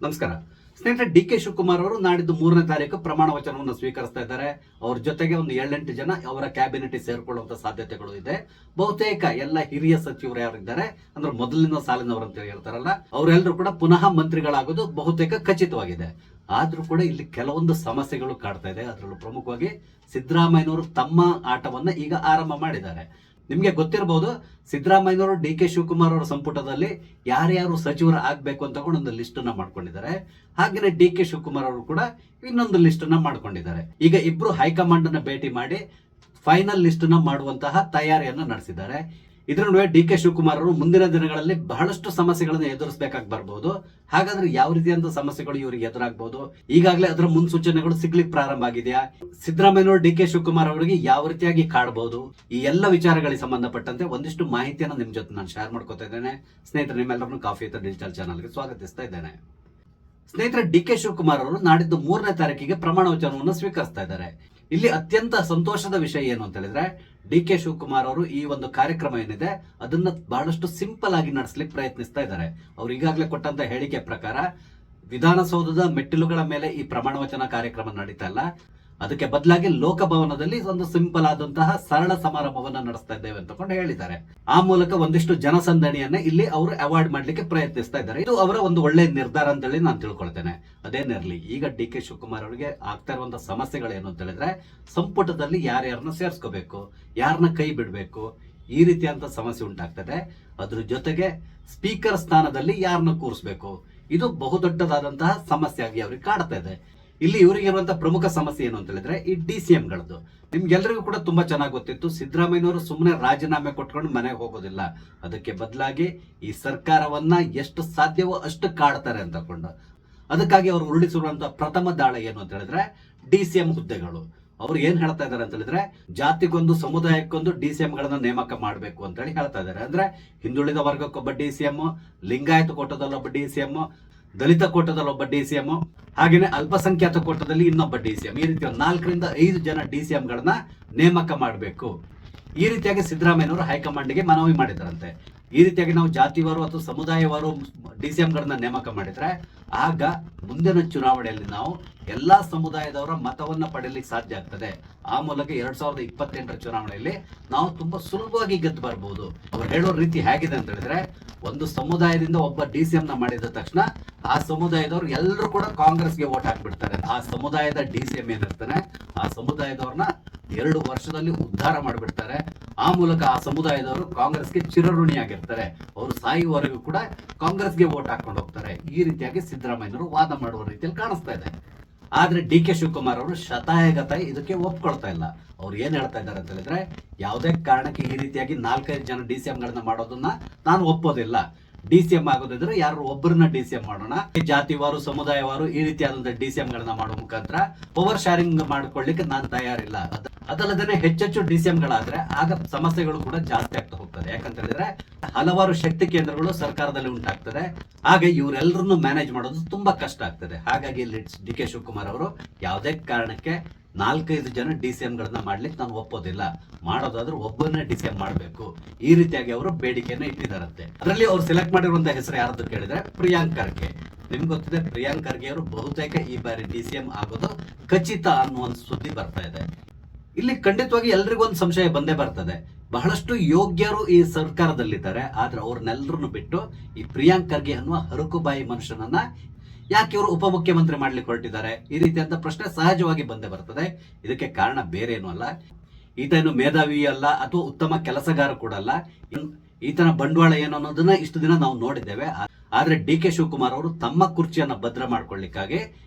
ನಮಸ್ಕಾರ ಸ್ನೇಹಿತರೆ. D K Shivakumar ಅವರು ನಾಡಿದ್ದು 3ನೇ ತಾರೀಕು ಪ್ರಮಾಣ ವಚನವನ್ನು ಸ್ವೀಕರಿಸ್ತಾ ಇದ್ದಾರೆ. ಅವ್ರ ಜೊತೆಗೆ ಒಂದು 7-8 ಜನ ಅವರ ಕ್ಯಾಬಿನೆಟ್ ಸೇರ್ಕೊಳ್ಳುವಂತ ಸಾಧ್ಯತೆಗಳು ಇದೆ. ಬಹುತೇಕ ಎಲ್ಲ ಹಿರಿಯ ಸಚಿವರು ಯಾರಿದ್ದಾರೆ ಅಂದ್ರೆ ಮೊದಲಿನ ಸಾಲಿನವರು ಅಂತ ಹೇಳ್ತಾರಲ್ಲ, ಅವರೆಲ್ಲರೂ ಕೂಡ ಪುನಃ ಮಂತ್ರಿಗಳಾಗೋದು ಬಹುತೇಕ ಖಚಿತವಾಗಿದೆ. ಆದ್ರೂ ಕೂಡ ಇಲ್ಲಿ ಕೆಲವೊಂದು ಸಮಸ್ಯೆಗಳು ಕಾಡ್ತಾ ಇದೆ. ಅದರಲ್ಲೂ ಪ್ರಮುಖವಾಗಿ ಸಿದ್ದರಾಮಯ್ಯನವರು ತಮ್ಮ ಆಟವನ್ನ ಈಗ ಆರಂಭ ಮಾಡಿದ್ದಾರೆ. ನಿಮ್ಗೆ ಗೊತ್ತಿರಬಹುದು, ಸಿದ್ದರಾಮಯ್ಯನವರು ಡಿ ಕೆ ಶಿವಕುಮಾರ್ ಅವರ ಸಂಪುಟದಲ್ಲಿ ಯಾರ್ಯಾರು ಸಚಿವರು ಆಗ್ಬೇಕು ಅಂತ ಒಂದು ಲಿಸ್ಟ್ ಅನ್ನ ಮಾಡ್ಕೊಂಡಿದ್ದಾರೆ. ಹಾಗೆಯೇ ಡಿ ಕೆ ಶಿವಕುಮಾರ್ ಅವರು ಕೂಡ ಇನ್ನೊಂದು ಲಿಸ್ಟ್ ಅನ್ನ ಮಾಡ್ಕೊಂಡಿದ್ದಾರೆ. ಈಗ ಇಬ್ರು ಹೈಕಮಾಂಡ್ ಅನ್ನ ಭೇಟಿ ಮಾಡಿ ಫೈನಲ್ ಲಿಸ್ಟ್ ಅನ್ನ ಮಾಡುವಂತಹ ತಯಾರಿಯನ್ನ ನಡೆಸಿದ್ದಾರೆ. ಇದರ ನಡುವೆ ಡಿ ಕೆ ಶಿವಕುಮಾರ್ ಅವರು ಮುಂದಿನ ದಿನಗಳಲ್ಲಿ ಬಹಳಷ್ಟು ಸಮಸ್ಯೆಗಳನ್ನು ಎದುರಿಸಬೇಕಾಗಿ ಬರಬಹುದು. ಹಾಗಾದ್ರೆ ಯಾವ ರೀತಿಯಾದ ಸಮಸ್ಯೆಗಳು ಇವರಿಗೆ ಎದುರಾಗಬಹುದು? ಈಗಾಗಲೇ ಅದರ ಮುನ್ಸೂಚನೆಗಳು ಸಿಗ್ಲಿಕ್ಕೆ ಪ್ರಾರಂಭ ಆಗಿದೆಯಾ? ಸಿದ್ದರಾಮಯ್ಯನವರು ಡಿ ಕೆ ಶಿವಕುಮಾರ್ ಅವರಿಗೆ ಯಾವ ರೀತಿಯಾಗಿ ಕಾಡಬಹುದು? ಈ ಎಲ್ಲ ವಿಚಾರಗಳಿಗೆ ಸಂಬಂಧಪಟ್ಟಂತೆ ಒಂದಿಷ್ಟು ಮಾಹಿತಿಯನ್ನು ನಿಮ್ ಜೊತೆ ನಾನು ಶೇರ್ ಮಾಡ್ಕೊತಾ ಇದ್ದೇನೆ. ಸ್ನೇಹಿತರೆ, ನಿಮ್ಮೆಲ್ಲರನ್ನು ಕಾಫಿ ವಿತ್ ಡಿಜಿಟಲ್ ಚಾನಲ್ಗೆ ಸ್ವಾಗತಿಸ್ತಾ ಇದ್ದೇನೆ. ಸ್ನೇಹಿತರೆ, ಡಿ ಕೆ ಶಿವಕುಮಾರ್ ಅವರು ನಾಡಿದ್ದು 3ನೇ ತಾರೀಕಿಗೆ ಪ್ರಮಾಣ ವಚನವನ್ನು ಸ್ವೀಕರಿಸ್ತಾ ಇದ್ದಾರೆ. ಇಲ್ಲಿ ಅತ್ಯಂತ ಸಂತೋಷದ ವಿಷಯ ಏನು ಅಂತ ಹೇಳಿದ್ರೆ, ಡಿ ಕೆ ಶಿವಕುಮಾರ್ ಅವರು ಈ ಒಂದು ಕಾರ್ಯಕ್ರಮ ಏನಿದೆ ಅದನ್ನ ಬಹಳಷ್ಟು ಸಿಂಪಲ್ ಆಗಿ ನಡೆಸಲಿಕ್ಕೆ ಪ್ರಯತ್ನಿಸ್ತಾ ಇದ್ದಾರೆ. ಅವ್ರು ಈಗಾಗಲೇ ಕೊಟ್ಟಂತ ಹೇಳಿಕೆ ಪ್ರಕಾರ ವಿಧಾನಸೌಧದ ಮೆಟ್ಟಿಲುಗಳ ಮೇಲೆ ಈ ಪ್ರಮಾಣ ವಚನ ಕಾರ್ಯಕ್ರಮ ನಡೀತಾ ಇಲ್ಲ, ಅದಕ್ಕೆ ಬದಲಾಗಿ ಲೋಕಭವನದಲ್ಲಿ ಒಂದು ಸಿಂಪಲ್ ಆದಂತಹ ಸರಳ ಸಮಾರಂಭವನ್ನ ನಡೆಸ್ತಾ ಇದ್ದೇವೆ ಅಂತ ಹೇಳಿದ್ದಾರೆ. ಆ ಮೂಲಕ ಒಂದಿಷ್ಟು ಜನಸಂದಣಿಯನ್ನ ಇಲ್ಲಿ ಅವರು ಅವಾಯ್ಡ್ ಮಾಡ್ಲಿಕ್ಕೆ ಪ್ರಯತ್ನಿಸ್ತಾ ಇದ್ದಾರೆ. ಇದು ಅವರ ಒಂದು ಒಳ್ಳೆ ನಿರ್ಧಾರ ಅಂತ ಹೇಳಿ ನಾನು ತಿಳ್ಕೊಳ್ತೇನೆ. ಅದೇನಿರಲಿ, ಈಗ ಡಿ ಕೆ ಶಿವಕುಮಾರ್ ಅವರಿಗೆ ಆಗ್ತಾ ಇರುವಂತಹ ಸಮಸ್ಯೆಗಳೇನು ಅಂತ ಹೇಳಿದ್ರೆ, ಸಂಪುಟದಲ್ಲಿ ಯಾರ್ಯಾರನ್ನ ಸೇರ್ಸ್ಕೋಬೇಕು, ಯಾರನ್ನ ಕೈ ಬಿಡಬೇಕು, ಈ ರೀತಿಯಂತ ಸಮಸ್ಯೆ ಉಂಟಾಗ್ತದೆ. ಅದ್ರ ಜೊತೆಗೆ ಸ್ಪೀಕರ್ ಸ್ಥಾನದಲ್ಲಿ ಯಾರನ್ನ ಕೂರಿಸಬೇಕು, ಇದು ಬಹುದೊಡ್ಡದಾದಂತಹ ಸಮಸ್ಯೆ ಆಗಿ ಅವ್ರಿಗೆ ಕಾಡ್ತಾ ಇದೆ. ಇಲ್ಲಿ ಇವರಿಗೆ ಇರುವಂತಹ ಪ್ರಮುಖ ಸಮಸ್ಯೆ ಏನು ಅಂತ ಹೇಳಿದ್ರೆ ಈ DCMಗಳದ್ದು. ನಿಮ್ಗೆಲ್ಲರಿಗೂ ಕೂಡ ತುಂಬಾ ಚೆನ್ನಾಗಿ ಗೊತ್ತಿತ್ತು, ಸಿದ್ದರಾಮಯ್ಯನವರು ಸುಮ್ಮನೆ ರಾಜೀನಾಮೆ ಕೊಟ್ಕೊಂಡು ಮನೆಗೆ ಹೋಗೋದಿಲ್ಲ, ಅದಕ್ಕೆ ಬದಲಾಗಿ ಈ ಸರ್ಕಾರವನ್ನ ಎಷ್ಟು ಸಾಧ್ಯವೋ ಅಷ್ಟು ಕಾಡ್ತಾರೆ ಅಂತಕೊಂಡು. ಅದಕ್ಕಾಗಿ ಅವರು ಉರುಳಿಸಿರುವಂತಹ ಪ್ರಥಮ ದಾಳ ಏನು ಅಂತ ಹೇಳಿದ್ರೆ DCM ಹುದ್ದೆಗಳು. ಅವ್ರು ಏನ್ ಹೇಳ್ತಾ ಇದಾರೆ ಅಂತ ಹೇಳಿದ್ರೆ, ಜಾತಿಗೊಂದು ಸಮುದಾಯಕ್ಕೊಂದು DCMಗಳನ್ನ ನೇಮಕ ಮಾಡಬೇಕು ಅಂತ ಹೇಳಿ ಹೇಳ್ತಾ ಇದಾರೆ. ಅಂದ್ರೆ ಹಿಂದುಳಿದ ವರ್ಗಕ್ಕೊಬ್ಬ DCM, ಲಿಂಗಾಯತ ಕೋಟದಲ್ಲಿ ಒಬ್ಬ DCM, ದಲಿತ ಕೋಟದಲ್ಲಿ ಒಬ್ಬ DCM, ಹಾಗೇನೆ ಅಲ್ಪಸಂಖ್ಯಾತ ಕೋಟದಲ್ಲಿ ಇನ್ನೊಬ್ಬ DCM, ಈ ರೀತಿ 4ರಿಂದ 5 ಜನ DCMಗಳನ್ನ ನೇಮಕ ಮಾಡಬೇಕು. ಈ ರೀತಿಯಾಗಿ ಸಿದ್ದರಾಮಯ್ಯನವರು ಹೈಕಮಾಂಡ್ಗೆ ಮನವಿ ಮಾಡಿದಾರಂತೆ. ಈ ರೀತಿಯಾಗಿ ನಾವು ಜಾತಿವಾರು ಅಥವಾ ಸಮುದಾಯವಾರು DCMಗಳನ್ನ ನೇಮಕ ಮಾಡಿದ್ರೆ ಆಗ ಮುಂದಿನ ಚುನಾವಣೆಯಲ್ಲಿ ನಾವು ಎಲ್ಲಾ ಸಮುದಾಯದವರ ಮತವನ್ನ ಪಡೆಯಲಿಕ್ಕೆ ಸಾಧ್ಯ ಆಗ್ತದೆ. ಆ ಮೂಲಕ 2028ರ ಚುನಾವಣೆಯಲ್ಲಿ ನಾವು ತುಂಬಾ ಸುಲಭವಾಗಿ ಗೆದ್ದು ಬರಬಹುದು. ಅವ್ರು ಹೇಳೋ ರೀತಿ ಹೇಗಿದೆ ಅಂತ ಹೇಳಿದ್ರೆ, ಒಂದು ಸಮುದಾಯದಿಂದ ಒಬ್ಬ DCM ನ ಮಾಡಿದ ತಕ್ಷಣ ಆ ಸಮುದಾಯದವರು ಎಲ್ಲರೂ ಕೂಡ ಕಾಂಗ್ರೆಸ್ಗೆ ವೋಟ್ ಹಾಕ್ಬಿಡ್ತಾರೆ. ಆ ಸಮುದಾಯದ DCM ಏನಿರ್ತಾನೆ ಆ ಸಮುದಾಯದವ್ರನ್ನ 2 ವರ್ಷದಲ್ಲಿ ಉದ್ಧಾರ ಮಾಡಿಬಿಡ್ತಾರೆ. ಆ ಮೂಲಕ ಆ ಸಮುದಾಯದವರು ಕಾಂಗ್ರೆಸ್ಗೆ ಚಿರಋಣಿಯಾಗಿರ್ತಾರೆ. ಅವರು ಸಾಯುವವರೆಗೂ ಕೂಡ ಕಾಂಗ್ರೆಸ್ಗೆ ವೋಟ್ ಹಾಕೊಂಡು ಹೋಗ್ತಾರೆ. ಈ ರೀತಿಯಾಗಿ ಸಿದ್ದರಾಮಯ್ಯನವರು ವಾದ ಮಾಡುವ ರೀತಿಯಲ್ಲಿ ಕಾಣಿಸ್ತಾ ಇದೆ. ಆದ್ರೆ ಡಿ ಕೆ ಶಿವಕುಮಾರ್ ಅವರು ಶತಾಯಗತಾಯ ಇದಕ್ಕೆ ಒಪ್ಕೊಳ್ತಾ ಇಲ್ಲ. ಅವ್ರು ಏನ್ ಹೇಳ್ತಾ ಇದ್ದಾರೆ ಅಂತ ಹೇಳಿದ್ರೆ, ಯಾವುದೇ ಕಾರಣಕ್ಕೆ ಈ ರೀತಿಯಾಗಿ 4-5 ಜನ DCMಗಳನ್ನ ಮಾಡೋದನ್ನ ನಾನು ಒಪ್ಪೋದಿಲ್ಲ. DCM ಆಗೋದಿದ್ರೆ ಯಾರು ಒಬ್ಬರನ್ನ DCM ಮಾಡೋಣ, ಜಾತಿವಾರು ಸಮುದಾಯವಾರು ಈ ರೀತಿಯಾದಂತಹ DCMಗಳನ್ನ ಮಾಡೋ ಮುಖಾಂತರ ಪವರ್ ಶೇರಿಂಗ್ ಮಾಡ್ಕೊಳ್ಳಿಕ್ಕೆ ನಾನು ತಯಾರಿಲ್ಲ. ಅದಲ್ಲದೆ ಹೆಚ್ಚೆಚ್ಚು DCMಗಳಾದ್ರೆ ಆಗ ಸಮಸ್ಯೆಗಳು ಕೂಡ ಜಾಸ್ತಿ ಆಗ್ತಾ ಹೋಗ್ತದೆ. ಯಾಕಂತ ಹೇಳಿದ್ರೆ ಹಲವಾರು ಶಕ್ತಿ ಕೇಂದ್ರಗಳು ಸರ್ಕಾರದಲ್ಲಿ ಉಂಟಾಗ್ತದೆ. ಹಾಗೆ ಇವರೆಲ್ಲರನ್ನು ಮ್ಯಾನೇಜ್ ಮಾಡೋದು ತುಂಬಾ ಕಷ್ಟ ಆಗ್ತದೆ. ಹಾಗಾಗಿ ಇಲ್ಲಿ ಡಿ ಕೆ ಶಿವಕುಮಾರ್ ಅವರು ಯಾವುದೇ ಕಾರಣಕ್ಕೆ 4-5 ಜನ DCMಗಳನ್ನ ಮಾಡ್ಲಿಕ್ಕೆ ನಾನು ಒಪ್ಪೋದಿಲ್ಲ. ಮಾಡೋದಾದ್ರೂ ಒಬ್ಬರನ್ನೇ DCM ಮಾಡಬೇಕು, ಈ ರೀತಿಯಾಗಿ ಅವರು ಬೇಡಿಕೆಯನ್ನ ಇಟ್ಟಿದ್ದಾರಂತೆ. ಅದರಲ್ಲಿ ಅವ್ರು ಸೆಲೆಕ್ಟ್ ಮಾಡಿರುವಂತಹ ಹೆಸರು ಯಾರದ್ದು ಕೇಳಿದ್ರೆ ಪ್ರಿಯಾಂಕ್ ಖರ್ಗೆ. ನಿಮ್ಗೆ ಗೊತ್ತಿದೆ, ಪ್ರಿಯಾಂಕ್ ಖರ್ಗೆ ಅವರು ಬಹುತೇಕ ಈ ಬಾರಿ DCM ಆಗೋದು ಖಚಿತ ಅನ್ನುವ ಸುದ್ದಿ ಬರ್ತಾ ಇದೆ. ಇಲ್ಲಿ ಖಂಡಿತವಾಗಿ ಎಲ್ರಿಗೂ ಒಂದು ಸಂಶಯ ಬಂದೇ ಬರ್ತದೆ, ಬಹಳಷ್ಟು ಯೋಗ್ಯರು ಈ ಸರ್ಕಾರದಲ್ಲಿದ್ದಾರೆ, ಆದ್ರೆ ಅವ್ರನ್ನೆಲ್ಲರನ್ನು ಬಿಟ್ಟು ಈ ಪ್ರಿಯಾಂಕ್ ಖರ್ಗೆ ಅನ್ನುವ ಹರಕುಬಾಯಿ ಮನುಷ್ಯನನ್ನ ಯಾಕೆ ಇವರು ಉಪಮುಖ್ಯಮಂತ್ರಿ ಮಾಡ್ಲಿಕ್ಕೆ ಹೊರಟಿದ್ದಾರೆ? ಈ ರೀತಿಯಂತ ಪ್ರಶ್ನೆ ಸಹಜವಾಗಿ ಬಂದೇ ಬರ್ತದೆ. ಇದಕ್ಕೆ ಕಾರಣ ಬೇರೆ ಏನೂ ಅಲ್ಲ, ಈತನು ಮೇಧಾವಿ ಅಲ್ಲ ಅಥವಾ ಉತ್ತಮ ಕೆಲಸಗಾರ ಕೂಡ ಅಲ್ಲ. ಈತನ ಬಂಡವಾಳ ಏನು ಅನ್ನೋದನ್ನ ಇಷ್ಟು ದಿನ ನಾವು ನೋಡಿದ್ದೇವೆ. ಆದ್ರೆ ಡಿ ಕೆ ಶಿವಕುಮಾರ್ ಅವರು ತಮ್ಮ ಕುರ್ಚಿಯನ್ನ ಭದ್ರ ಮಾಡ್ಕೊಳ್ಳಿಕ್ಕಾಗಿ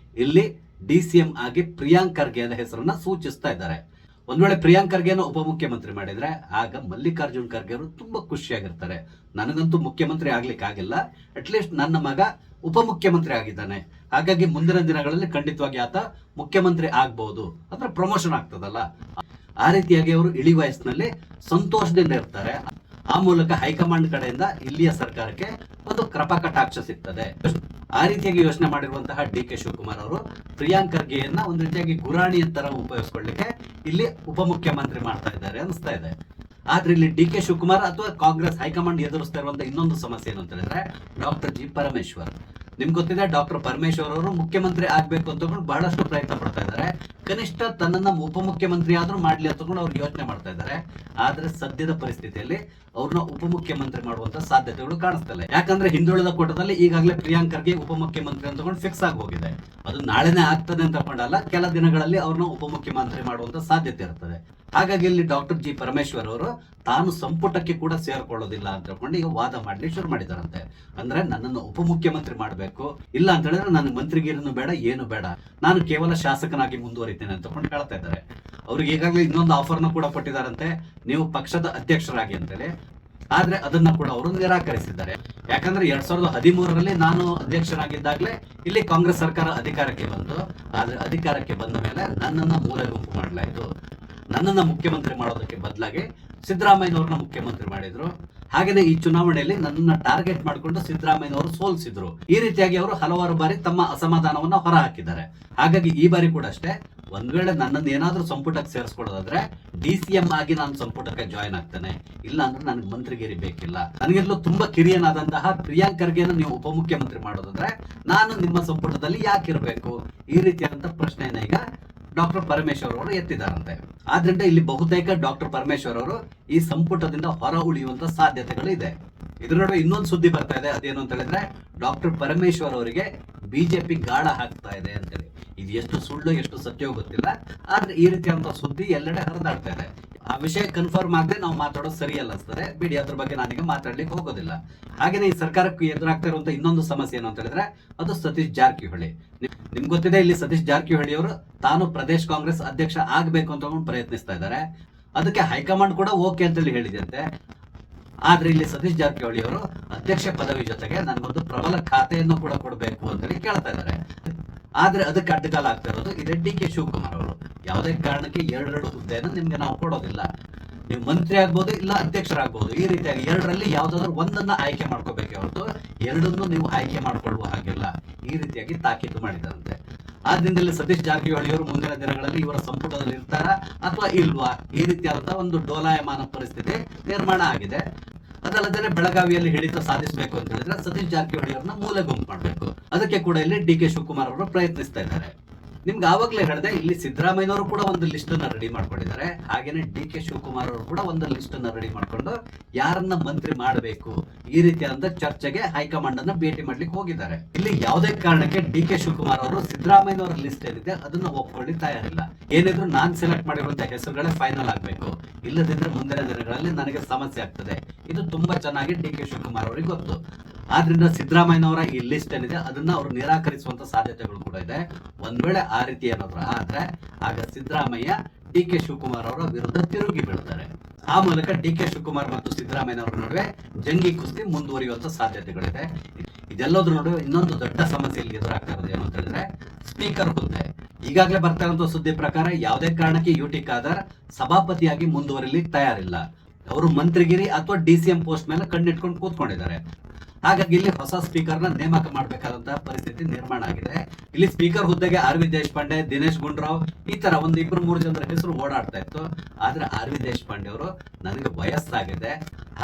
ಇಲ್ಲಿ DCM ಆಗಿ ಪ್ರಿಯಾಂಕ್ ಖರ್ಗೆ ಅನ್ನೋ ಹೆಸರನ್ನ ಸೂಚಿಸ್ತಾ ಇದ್ದಾರೆ. ಒಂದ್ ವೇಳೆ ಪ್ರಿಯಾಂಕ್ ಖರ್ಗೆಯನ್ನು ಉಪಮುಖ್ಯಮಂತ್ರಿ ಮಾಡಿದ್ರೆ ಆಗ ಮಲ್ಲಿಕಾರ್ಜುನ್ ಖರ್ಗೆ ಅವರು ತುಂಬಾ ಖುಷಿಯಾಗಿರ್ತಾರೆ. ನನಗಂತೂ ಮುಖ್ಯಮಂತ್ರಿ ಆಗ್ಲಿಕ್ಕೆ ಆಗಿಲ್ಲ, ಅಟ್ಲೀಸ್ಟ್ ನನ್ನ ಮಗ ಉಪಮುಖ್ಯಮಂತ್ರಿ ಆಗಿದ್ದಾನೆ, ಹಾಗಾಗಿ ಮುಂದಿನ ದಿನಗಳಲ್ಲಿ ಖಂಡಿತವಾಗಿ ಆತ ಮುಖ್ಯಮಂತ್ರಿ ಆಗ್ಬಹುದು, ಅಂದ್ರೆ ಪ್ರಮೋಷನ್ ಆಗ್ತದಲ್ಲ. ಆ ರೀತಿಯಾಗಿ ಅವರು ಇಳಿ ವಯಸ್ಸಿನಲ್ಲಿ ಸಂತೋಷದಿಂದ ಇರ್ತಾರೆ. ಆ ಮೂಲಕ ಹೈಕಮಾಂಡ್ ಕಡೆಯಿಂದ ಇಲ್ಲಿಯ ಸರ್ಕಾರಕ್ಕೆ ಒಂದು ಕೃಪಾಕಟಾಕ್ಷ ಸಿಗ್ತದೆ. ಆ ರೀತಿಯಾಗಿ ಯೋಚನೆ ಮಾಡಿರುವಂತಹ ಡಿ ಕೆ ಶಿವಕುಮಾರ್ ಅವರು ಪ್ರಿಯಾಂಕ್ ಖರ್ಗೆಯನ್ನ ಒಂದು ರೀತಿಯಾಗಿ ಗುರಾಣಿ ತರ ಉಪಯೋಗಿಸ್ಕೊಳ್ಳಿಕ್ಕೆ ಇಲ್ಲಿ ಉಪಮುಖ್ಯಮಂತ್ರಿ ಮಾಡ್ತಾ ಇದ್ದಾರೆ ಅನಿಸ್ತಾ ಇದೆ. ಆದ್ರೆ ಇಲ್ಲಿ ಡಿ ಕೆ ಶಿವಕುಮಾರ್ ಅಥವಾ ಕಾಂಗ್ರೆಸ್ ಹೈಕಮಾಂಡ್ ಎದುರಿಸ್ತಾ ಇರುವಂತಹ ಇನ್ನೊಂದು ಸಮಸ್ಯೆ ಏನು ಅಂತ ಹೇಳಿದ್ರೆ, ಡಾಕ್ಟರ್ ಜಿ ಪರಮೇಶ್ವರ್ ನಿಮ್ಗೆ ಗೊತ್ತಿದೆ, ಡಾಕ್ಟರ್ ಪರಮೇಶ್ವರ್ ಅವರು ಮುಖ್ಯಮಂತ್ರಿ ಆಗ್ಬೇಕು ಅಂತ ಬಹಳಷ್ಟು ಪ್ರಯತ್ನ ಪಡ್ತಾ ಇದ್ದಾರೆ. ಕನಿಷ್ಠ ತನ್ನನ್ನ ಉಪಮುಖ್ಯಮಂತ್ರಿ ಆದ್ರೂ ಮಾಡ್ಲಿ ಅಂತ ಅವ್ರು ಯೋಚನೆ ಮಾಡ್ತಾ ಇದ್ದಾರೆ. ಆದ್ರೆ ಸದ್ಯದ ಪರಿಸ್ಥಿತಿಯಲ್ಲಿ ಅವ್ರನ್ನ ಉಪಮುಖ್ಯಮಂತ್ರಿ ಮಾಡುವಂತ ಸಾಧ್ಯತೆಗಳು ಕಾಣಿಸ್ತಿಲ್ಲ. ಯಾಕಂದ್ರೆ ಹಿಂದುಳಿದ ಕೋಟದಲ್ಲಿ ಈಗಾಗಲೇ ಪ್ರಿಯಾಂಕ್ ಖರ್ಗೆ ಉಪಮುಖ್ಯಮಂತ್ರಿ ಅಂತ ಫಿಕ್ಸ್ ಆಗಿ ಹೋಗಿದೆ. ಅದು ನಾಳೆನೇ ಆಗ್ತದೆ ಅಂತ ಕೊಂಡಲ್ಲ, ಕೆಲ ದಿನಗಳಲ್ಲಿ ಅವ್ರನ್ನ ಉಪಮುಖ್ಯಮಂತ್ರಿ ಮಾಡುವಂತ ಸಾಧ್ಯತೆ ಇರ್ತದೆ. ಹಾಗಾಗಿ ಇಲ್ಲಿ ಡಾಕ್ಟರ್ ಜಿ ಪರಮೇಶ್ವರ್ ಅವರು ತಾನು ಸಂಪುಟಕ್ಕೆ ಕೂಡ ಸೇರ್ಕೊಳ್ಳೋದಿಲ್ಲ ಅಂತ ಹೇಳ್ಕೊಂಡು ಈಗ ವಾದ ಮಾಡ್ಲಿಕ್ಕೆ ಶುರು ಮಾಡಿದಾರಂತೆ. ಅಂದ್ರೆ ನನ್ನನ್ನು ಉಪಮುಖ್ಯಮಂತ್ರಿ ಮಾಡಬೇಕು, ಇಲ್ಲ ಅಂತ ಹೇಳಿದ್ರೆ ನನಗೆ ಮಂತ್ರಿಗಿರಿನೂ ಬೇಡ, ಏನು ಬೇಡ, ನಾನು ಕೇವಲ ಶಾಸಕನಾಗಿ ಮುಂದುವರಿತೇನೆ ಅಂತ ಹೇಳ್ತಾ ಇದ್ದಾರೆ. ಅವ್ರಿಗೆ ಈಗಾಗಲೇ ಇನ್ನೊಂದು ಆಫರ್ನ ಕೂಡ ಕೊಟ್ಟಿದ್ದಾರಂತೆ, ನೀವು ಪಕ್ಷದ ಅಧ್ಯಕ್ಷರಾಗಿ ಅಂತೇಳಿ. ಆದ್ರೆ ಅದನ್ನ ಕೂಡ ಅವರು ನಿರಾಕರಿಸಿದ್ದಾರೆ. ಯಾಕಂದ್ರೆ 2013ರಲ್ಲಿ ನಾನು ಅಧ್ಯಕ್ಷರಾಗಿದ್ದಾಗಲೇ ಇಲ್ಲಿ ಕಾಂಗ್ರೆಸ್ ಸರ್ಕಾರ ಅಧಿಕಾರಕ್ಕೆ ಬಂತು. ಆದ್ರೆ ಅಧಿಕಾರಕ್ಕೆ ಬಂದ ಮೇಲೆ ನನ್ನನ್ನ ಮೂಲೆ ಗುಂಪು ಮಾಡಲಾಯಿತು. ನನ್ನನ್ನ ಮುಖ್ಯಮಂತ್ರಿ ಮಾಡೋದಕ್ಕೆ ಬದಲಾಗಿ ಸಿದ್ದರಾಮಯ್ಯನವ್ರನ್ನ ಮುಖ್ಯಮಂತ್ರಿ ಮಾಡಿದ್ರು. ಹಾಗೇನೆ ಈ ಚುನಾವಣೆಯಲ್ಲಿ ನನ್ನನ್ನ ಟಾರ್ಗೆಟ್ ಮಾಡಿಕೊಂಡು ಸಿದ್ದರಾಮಯ್ಯನವರು ಸೋಲಿಸಿದ್ರು. ಈ ರೀತಿಯಾಗಿ ಅವರು ಹಲವಾರು ಬಾರಿ ತಮ್ಮ ಅಸಮಾಧಾನವನ್ನ ಹೊರ ಹಾಕಿದ್ದಾರೆ. ಹಾಗಾಗಿ ಈ ಬಾರಿ ಕೂಡ ಅಷ್ಟೇ, ಒಂದ್ ವೇಳೆ ನನ್ನನ್ನು ಏನಾದ್ರೂ ಸಂಪುಟಕ್ಕೆ ಸೇರಿಸ್ಕೊಳ್ಳೋದಾದ್ರೆ DCM ಆಗಿ ನಾನು ಸಂಪುಟಕ್ಕೆ ಜಾಯಿನ್ ಆಗ್ತೇನೆ, ಇಲ್ಲ ಅಂದ್ರೆ ನನಗೆ ಮಂತ್ರಿಗಿರಿ ಬೇಕಿಲ್ಲ. ನನಗೆಲ್ಲೂ ತುಂಬಾ ಕಿರಿಯನಾದಂತಹ ಪ್ರಿಯಾಂಕ್ ಖರ್ಗೆನ ನೀವು ಉಪಮುಖ್ಯಮಂತ್ರಿ ಮಾಡೋದಾದ್ರೆ ನಾನು ನಿಮ್ಮ ಸಂಪುಟದಲ್ಲಿ ಯಾಕಿರ್ಬೇಕು? ಈ ರೀತಿಯಾದಂತಹ ಪ್ರಶ್ನೆಯನ್ನ ಈಗ ಡಾಕ್ಟರ್ ಪರಮೇಶ್ವರ್ ಅವರು ಎತ್ತಿದಾರಂತೆ. ಆದ್ರಿಂದ ಇಲ್ಲಿ ಬಹುತೇಕ ಡಾಕ್ಟರ್ ಪರಮೇಶ್ವರ್ ಅವರು ಈ ಸಂಪುಟದಿಂದ ಹೊರ ಉಳಿಯುವಂತ ಸಾಧ್ಯತೆಗಳು ಇದೆ. ಇದ್ರ ನಡುವೆ ಇನ್ನೊಂದು ಸುದ್ದಿ ಬರ್ತಾ ಇದೆ. ಅದೇನು ಅಂತ ಹೇಳಿದ್ರೆ, ಡಾಕ್ಟರ್ ಪರಮೇಶ್ವರ್ ಅವರಿಗೆ ಬಿಜೆಪಿ ಗಾಳ ಹಾಕ್ತಾ ಇದೆ ಅಂತೇಳಿ. ಇದು ಎಷ್ಟು ಸುಳ್ಳು ಎಷ್ಟು ಸತ್ಯವೋ ಗೊತ್ತಿಲ್ಲ, ಆದ್ರೆ ಈ ರೀತಿಯಾದಂತಹ ಸುದ್ದಿ ಎಲ್ಲೆಡೆ ಹರಿದಾಡ್ತಾ ಇದೆ. ಆ ವಿಷಯ ಕನ್ಫರ್ಮ್ ಆಗದೆ ನಾವು ಮಾತಾಡೋದು ಸರಿಯಲ್ಲ ಅನ್ಸ್ತದೆ. ಬಿಡಿ, ಅದ್ರ ಬಗ್ಗೆ ನಾನೀಗ ಮಾತಾಡ್ಲಿಕ್ಕೆ ಹೋಗೋದಿಲ್ಲ. ಹಾಗೇನೆ ಈ ಸರ್ಕಾರಕ್ಕೆ ಎದುರಾಗ್ತಾ ಇರುವಂತ ಇನ್ನೊಂದು ಸಮಸ್ಯೆ ಏನು ಅಂತ ಹೇಳಿದ್ರೆ, ಅದು ಸತೀಶ್ ಜಾರಕಿಹೊಳಿ. ನಿಮ್ಗೆ ಗೊತ್ತಿದೆ, ಇಲ್ಲಿ ಸತೀಶ್ ಜಾರಕಿಹೊಳಿ ಅವರು ತಾನು ಪ್ರದೇಶ್ ಕಾಂಗ್ರೆಸ್ ಅಧ್ಯಕ್ಷ ಆಗ್ಬೇಕು ಅಂತ ಪ್ರಯತ್ನಿಸ್ತಾ ಇದ್ದಾರೆ. ಅದಕ್ಕೆ ಹೈಕಮಾಂಡ್ ಕೂಡ ಓಕೆ ಅಂತೇಳಿ ಹೇಳಿದಂತೆ. ಆದ್ರೆ ಇಲ್ಲಿ ಸತೀಶ್ ಜಾರಕಿಹೊಳಿ ಅವರು ಅಧ್ಯಕ್ಷ ಪದವಿ ಜೊತೆಗೆ ನನಗೊಂದು ಪ್ರಬಲ ಖಾತೆಯನ್ನು ಕೂಡ ಕೊಡಬೇಕು ಅಂತೇಳಿ ಕೇಳ್ತಾ ಇದ್ದಾರೆ. ಆದ್ರೆ ಅದಕ್ಕೆ ಅಡ್ಡಗಾಲ ಆಗ್ತಾ ಇರೋದು ಇದೆ DK ಶಿವಕುಮಾರ್ ಅವರು. ಯಾವುದೇ ಕಾರಣಕ್ಕೆ ಎರಡೆರಡು ಹುದ್ದೆಯನ್ನು ನಿಮ್ಗೆ ನಾವು ಕೊಡೋದಿಲ್ಲ. ನೀವು ಮಂತ್ರಿ ಆಗ್ಬೋದು, ಇಲ್ಲ ಅಧ್ಯಕ್ಷರಾಗ್ಬೋದು. ಈ ರೀತಿಯಾಗಿ ಎರಡರಲ್ಲಿ ಯಾವ್ದಾದ್ರು ಒಂದನ್ನ ಆಯ್ಕೆ ಮಾಡ್ಕೋಬೇಕೆ ಹೊರತು ಎರಡನ್ನೂ ನೀವು ಆಯ್ಕೆ ಮಾಡ್ಕೊಳ್ಳುವ ಹಾಗಿಲ್ಲ. ಈ ರೀತಿಯಾಗಿ ತಾಕೀತು ಮಾಡಿದಂತೆ. ಆದ್ರಿಂದ ಇಲ್ಲಿ ಸತೀಶ್ ಜಾರಕಿಹೊಳಿ ಅವರು ಮುಂದಿನ ದಿನಗಳಲ್ಲಿ ಇವರ ಸಂಪುಟದಲ್ಲಿ ಇರ್ತಾರಾ ಅಥವಾ ಇಲ್ವಾ, ಈ ರೀತಿಯಾದಂತಹ ಒಂದು ಡೋಲಾಯಮಾನ ಪರಿಸ್ಥಿತಿ ನಿರ್ಮಾಣ ಆಗಿದೆ. ಅದಲ್ಲದೆ ಬೆಳಗಾವಿಯಲ್ಲಿ ಹಿಡಿತ ಸಾಧಿಸಬೇಕು ಅಂತ ಹೇಳಿದ್ರೆ ಸತೀಶ್ ಜಾರಕಿಹೊಳಿ ಅವರನ್ನ ಮೂಲೆ ಗುಂಪು ಮಾಡಬೇಕು. ಅದಕ್ಕೆ ಕೂಡ ಇಲ್ಲಿ DK ಶಿವಕುಮಾರ್ ಅವರು ಪ್ರಯತ್ನಿಸ್ತಾ ಇದ್ದಾರೆ. ನಿಮ್ಗೆ ಆವಾಗಲೇ ಹೇಳಿದೆ, ಇಲ್ಲಿ ಸಿದ್ದರಾಮಯ್ಯನವರು ಕೂಡ ಒಂದು ಲಿಸ್ಟ್ ಅನ್ನ ರೆಡಿ ಮಾಡ್ಕೊಂಡಿದ್ದಾರೆ. ಹಾಗೇನೆ DK ಶಿವಕುಮಾರ್ ಅವರು ಕೂಡ ಒಂದು ಲಿಸ್ಟ್ ಅನ್ನ ರೆಡಿ ಮಾಡ್ಕೊಂಡು ಯಾರನ್ನ ಮಂತ್ರಿ ಮಾಡಬೇಕು ಈ ರೀತಿಯಾದ ಚರ್ಚೆಗೆ ಹೈಕಮಾಂಡ್ ಅನ್ನ ಭೇಟಿ ಮಾಡ್ಲಿಕ್ಕೆ ಹೋಗಿದ್ದಾರೆ. ಇಲ್ಲಿ ಯಾವುದೇ ಕಾರಣಕ್ಕೆ DK ಶಿವಕುಮಾರ್ ಅವರು ಸಿದ್ದರಾಮಯ್ಯನವರ ಲಿಸ್ಟ್ ಏನಿದೆ ಅದನ್ನ ಒಪ್ಕೊಳ್ಳಿ ತಯಾರಿಲ್ಲ. ಏನಿದ್ರು ನಾನ್ ಸೆಲೆಕ್ಟ್ ಮಾಡಿರುವಂತಹ ಹೆಸರುಗಳೇ ಫೈನಲ್ ಆಗ್ಬೇಕು, ಇಲ್ಲದಿದ್ರೆ ಮುಂದಿನ ದಿನಗಳಲ್ಲಿ ನನಗೆ ಸಮಸ್ಯೆ ಆಗ್ತದೆ. ಇದು ತುಂಬಾ ಚೆನ್ನಾಗಿ DK ಶಿವಕುಮಾರ್ ಅವರಿಗೆ ಗೊತ್ತು. ಆದ್ರಿಂದ ಸಿದ್ದರಾಮಯ್ಯನವರ ಈ ಲಿಸ್ಟ್ ಏನಿದೆ ಅದನ್ನ ಅವರು ನಿರಾಕರಿಸುವಂತ ಸಾಧ್ಯತೆಗಳು ಕೂಡ ಇದೆ. ಒಂದ್ ವೇಳೆ ಆ ರೀತಿ ಏನಾದ್ರು ಆದ್ರೆ ಆಗ ಸಿದ್ದರಾಮಯ್ಯ DK ಶಿವಕುಮಾರ್ ಅವರ ವಿರುದ್ಧ ತಿರುಗಿ ಬೀಳ್ತಾರೆ. ಆ ಮೂಲಕ DK ಶಿವಕುಮಾರ್ ಮತ್ತು ಸಿದ್ದರಾಮಯ್ಯನವರ ನಡುವೆ ಜಂಗಿ ಕುಸ್ತಿ ಮುಂದುವರಿಯುವಂತ ಸಾಧ್ಯತೆಗಳಿದೆ. ಇದೆಲ್ಲದ್ರ ನಡುವೆ ಇನ್ನೊಂದು ದೊಡ್ಡ ಸಮಸ್ಯೆ ಇಲ್ಲಿ ಎದುರಾಗ್ತಾ ಇರೋದು ಏನು ಅಂತ ಹೇಳಿದ್ರೆ, ಸ್ಪೀಕರ್ ಹುದ್ದೆ. ಈಗಾಗಲೇ ಬರ್ತಾ ಇರುವಂತಹ ಸುದ್ದಿ ಪ್ರಕಾರ ಯಾವುದೇ ಕಾರಣಕ್ಕೆ UT ಖಾದರ್ ಸಭಾಪತಿಯಾಗಿ ಮುಂದುವರಿಲಿಕ್ಕೆ ತಯಾರಿಲ್ಲ. ಅವರು ಮಂತ್ರಿಗಿರಿ ಅಥವಾ DCM ಪೋಸ್ಟ್ ಮೇಲೆ ಕಣ್ಣಿಟ್ಕೊಂಡು ಕೂತ್ಕೊಂಡಿದ್ದಾರೆ. ಹಾಗಾಗಿ ಇಲ್ಲಿ ಹೊಸ ಸ್ಪೀಕರ್ ನ ನೇಮಕ ಮಾಡಬೇಕಾದಂತಹ ಪರಿಸ್ಥಿತಿ ನಿರ್ಮಾಣ ಆಗಿದೆ. ಇಲ್ಲಿ ಸ್ಪೀಕರ್ ಹುದ್ದೆಗೆ RV ದೇಶಪಾಂಡೆ, ದಿನೇಶ್ ಗುಂಡೂರಾವ್ ಈ ತರ ಒಂದು 2-3 ಜನರ ಹೆಸರು ಓಡಾಡ್ತಾ ಇತ್ತು. ಆದ್ರೆ RV ದೇಶಪಾಂಡೆ ಅವರು ನನಗೆ ವಯಸ್ಸಾಗಿದೆ,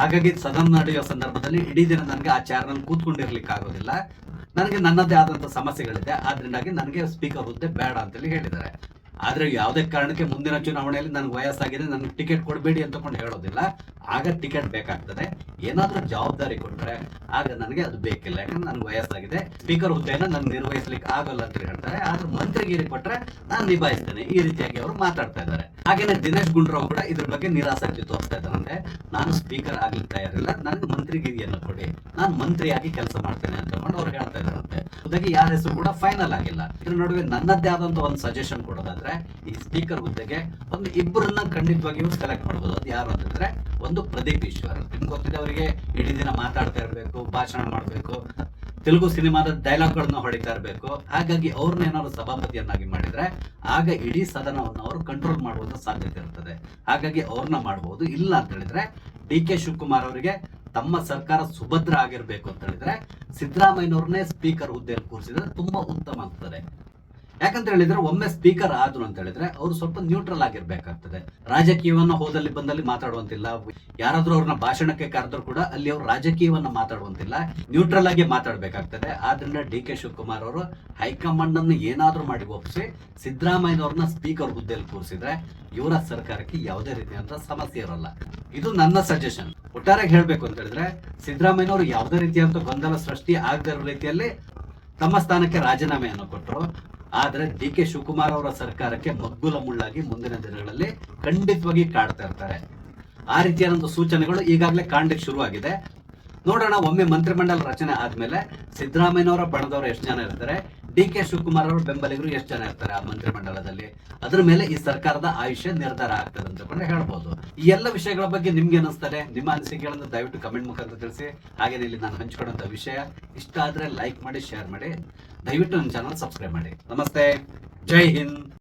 ಹಾಗಾಗಿ ಸದನ ನಡೆಯುವ ಸಂದರ್ಭದಲ್ಲಿ ಇಡೀ ದಿನ ನನಗೆ ಆ ಚೇರ್ನಲ್ಲಿ ಕೂತ್ಕೊಂಡಿರ್ಲಿಕ್ಕೆ ಆಗೋದಿಲ್ಲ, ನನಗೆ ನನ್ನದೇ ಆದಂತಹ ಸಮಸ್ಯೆಗಳಿದೆ, ಆದ್ರಿಂದಾಗಿ ನನಗೆ ಸ್ಪೀಕರ್ ಹುದ್ದೆ ಬೇಡ ಅಂತೇಳಿ ಹೇಳಿದ್ದಾರೆ. ಆದ್ರೆ ಯಾವುದೇ ಕಾರಣಕ್ಕೆ ಮುಂದಿನ ಚುನಾವಣೆಯಲ್ಲಿ ನನಗೆ ವಯಸ್ಸಾಗಿದೆ, ನನಗೆ ಟಿಕೆಟ್ ಕೊಡಬೇಡಿ ಅಂತಕೊಂಡು ಹೇಳೋದಿಲ್ಲ. ಆಗ ಟಿಕೆಟ್ ಬೇಕಾಗ್ತದೆ. ಏನಾದ್ರೂ ಜವಾಬ್ದಾರಿ ಕೊಟ್ಟರೆ ಆಗ ನನಗೆ ಅದು ಬೇಕಿಲ್ಲ, ಯಾಕಂದ್ರೆ ನನಗೆ ವಯಸ್ಸಾಗಿದೆ, ಸ್ಪೀಕರ್ ಹುದ್ದೆಯನ್ನು ನಾನು ನಿರ್ವಹಿಸ್ಲಿಕ್ಕೆ ಆಗಲ್ಲ ಅಂತ ಹೇಳ್ತಾರೆ. ಆದ್ರೆ ಮಂತ್ರಿಗಿರಿ ಕೊಟ್ರೆ ನಾನು ನಿಭಾಯಿಸ್ತೇನೆ, ಈ ರೀತಿಯಾಗಿ ಅವರು ಮಾತಾಡ್ತಾ ಇದ್ದಾರೆ. ಹಾಗೇನೆ ದಿನೇಶ್ ಗುಂಡೂರಾವ್ ಕೂಡ ಇದ್ರ ಬಗ್ಗೆ ನಿರಾಸಕ್ತಿ ತೋರಿಸ್ತಾ ಇದ್ದಾರಂತೆ. ನಾನು ಸ್ಪೀಕರ್ ಆಗ್ಲಿಕ್ಕೆ ತಯಾರಿಲ್ಲ, ನನಗೆ ಮಂತ್ರಿಗಿರಿಯನ್ನು ಕೊಡಿ, ನಾನು ಮಂತ್ರಿಯಾಗಿ ಕೆಲಸ ಮಾಡ್ತೇನೆ ಅಂತ ಅವ್ರು ಹೇಳ್ತಾ ಇದ್ದಾರಂತೆ. ಹುದ್ದೆಗೆ ಯಾರ ಹೆಸರು ಕೂಡ ಫೈನಲ್ ಆಗಿಲ್ಲ. ಇದ್ರ ನಡುವೆ ನನ್ನದೇ ಆದಂತ ಒಂದು ಸಜೆಷನ್ ಕೊಡೋದಾದ್ರೆ, ಈ ಸ್ಪೀಕರ್ ಹುದ್ದೆಗೆ ಒಂದು ಇಬ್ಬರನ್ನ ಖಂಡಿತವಾಗಿಯೂ ಸೆಲೆಕ್ಟ್ ಮಾಡಬಹುದು. ಅದು ಯಾರು ಅಂತಂದ್ರೆ, ಒಂದು ಪ್ರದೀಪ್ ಈಶ್ವರ್. ನಿಮ್ಗೆ ಗೊತ್ತಿದೆ, ಅವರಿಗೆ ಇಡೀ ದಿನ ಮಾತಾಡ್ತಾ ಇರಬೇಕು, ಭಾಷಣ ಮಾಡಬೇಕು, ತೆಲುಗು ಸಿನಿಮಾದ ಡೈಲಾಗ್ಗಳನ್ನ ಹೊಡಿತಾ ಇರಬೇಕು. ಹಾಗಾಗಿ ಅವ್ರನ್ನ ಏನಾದ್ರು ಸಭಾಪತಿಯನ್ನಾಗಿ ಮಾಡಿದ್ರೆ ಆಗ ಇಡೀ ಸದನವನ್ನು ಅವರು ಕಂಟ್ರೋಲ್ ಮಾಡುವಂತ ಸಾಧ್ಯತೆ ಇರ್ತದೆ. ಹಾಗಾಗಿ ಅವ್ರನ್ನ ಮಾಡಬಹುದು. ಇಲ್ಲ ಅಂತ ಹೇಳಿದ್ರೆ DK ಶಿವಕುಮಾರ್ ಅವರಿಗೆ ತಮ್ಮ ಸರ್ಕಾರ ಸುಭದ್ರ ಆಗಿರ್ಬೇಕು ಅಂತ ಹೇಳಿದ್ರೆ ಸಿದ್ದರಾಮಯ್ಯನವ್ರನ್ನೇ ಸ್ಪೀಕರ್ ಹುದ್ದೆಯಲ್ಲಿ ಕೂರಿಸಿದ್ರೆ ತುಂಬಾ ಉತ್ತಮ ಆಗ್ತದೆ. ಯಾಕಂತ ಹೇಳಿದ್ರೆ ಒಮ್ಮೆ ಸ್ಪೀಕರ್ ಆದ್ರು ಅಂತ ಹೇಳಿದ್ರೆ ಅವರು ಸ್ವಲ್ಪ ನ್ಯೂಟ್ರಲ್ ಆಗಿರ್ಬೇಕಾಗ್ತದೆ. ರಾಜಕೀಯವನ್ನ ಹೋದಲ್ಲಿ ಬಂದಲ್ಲಿ ಮಾತಾಡುವಂತಿಲ್ಲ. ಯಾರಾದ್ರೂ ಅವ್ರನ್ನ ಭಾಷಣಕ್ಕೆ ಕರೆದ್ರು ಕೂಡ ಅಲ್ಲಿ ಅವ್ರು ರಾಜಕೀಯವನ್ನ ಮಾತಾಡುವಂತಿಲ್ಲ, ನ್ಯೂಟ್ರಲ್ ಆಗಿ ಮಾತಾಡ್ಬೇಕಾಗ್ತದೆ. ಆದ್ರಿಂದ ಡಿ ಕೆ ಶಿವಕುಮಾರ್ ಅವರು ಹೈಕಮಾಂಡ್ ಅನ್ನು ಏನಾದ್ರೂ ಮಾಡಿ ಒಪ್ಪಿಸಿ ಸಿದ್ದರಾಮಯ್ಯನವ್ರನ್ನ ಸ್ಪೀಕರ್ ಹುದ್ದೆಯಲ್ಲಿ ಕೂರಿಸಿದ್ರೆ ಇವರ ಸರ್ಕಾರಕ್ಕೆ ಯಾವುದೇ ರೀತಿಯಾದಂತ ಸಮಸ್ಯೆ ಇರಲ್ಲ. ಇದು ನನ್ನ ಸಜೆಷನ್. ಒಟ್ಟಾರೆ ಹೇಳ್ಬೇಕು ಅಂತ ಹೇಳಿದ್ರೆ ಸಿದ್ದರಾಮಯ್ಯನವರು ಯಾವುದೇ ರೀತಿಯಾದಂತ ಗೊಂದಲ ಸೃಷ್ಟಿ ಆಗದ ಇರೋ ರೀತಿಯಲ್ಲಿ ತಮ್ಮ ಸ್ಥಾನಕ್ಕೆ ರಾಜೀನಾಮೆಯನ್ನು ಕೊಟ್ಟರು. ಆದ್ರೆ ಡಿ ಕೆ ಶಿವಕುಮಾರ್ ಅವರ ಸರ್ಕಾರಕ್ಕೆ ಮಗ್ಗುಲ ಮುಳ್ಳಾಗಿ ಮುಂದಿನ ದಿನಗಳಲ್ಲಿ ಖಂಡಿತವಾಗಿ ಕಾಡ್ತಾ ಇರ್ತಾರೆ. ಆ ರೀತಿಯಾದಂತಹ ಸೂಚನೆಗಳು ಈಗಾಗಲೇ ಕಾಣ್ಲಿಕ್ಕೆ ಶುರುವಾಗಿದೆ. ನೋಡೋಣ, ಒಮ್ಮೆ ಮಂತ್ರಿಮಂಡಲ ರಚನೆ ಆದ್ಮೇಲೆ ಸಿದ್ದರಾಮಯ್ಯನವರ ಬಣದವರು ಎಷ್ಟು ಜನ ಇರ್ತಾರೆ, ಡಿ ಕೆ ಶಿವಕುಮಾರ್ ಅವರ ಬೆಂಬಲಿಗರು ಎಷ್ಟು ಜನ ಇರ್ತಾರೆ ಆ ಮಂತ್ರಿಮಂಡಲದಲ್ಲಿ, ಅದ್ರ ಮೇಲೆ ಈ ಸರ್ಕಾರದ ಆಯುಷ್ಯ ನಿರ್ಧಾರ ಆಗ್ತದೆ ಅಂತ ಹೇಳ್ಬೋದು. ಈ ಎಲ್ಲ ವಿಷಯಗಳ ಬಗ್ಗೆ ನಿಮ್ಗೆ ಅನಿಸ್ತದೆ? ನಿಮ್ಮ ಅನಿಸಿಕೆಗಳನ್ನು ದಯವಿಟ್ಟು ಕಮೆಂಟ್ ಮುಖಾಂತರ ತಿಳಿಸಿ. ಹಾಗೆ ಇಲ್ಲಿ ನಾನು ಹಂಚಿಕೊಂಡಂತ ವಿಷಯ ಇಷ್ಟ ಆದ್ರೆ ಲೈಕ್ ಮಾಡಿ, ಶೇರ್ ಮಾಡಿ, ದಯವಿಟ್ಟು ನನ್ನ ಚಾನಲ್ ಸಬ್ಸ್ಕ್ರೈಬ್ ಮಾಡಿ. ನಮಸ್ತೆ, ಜೈ ಹಿಂದ್.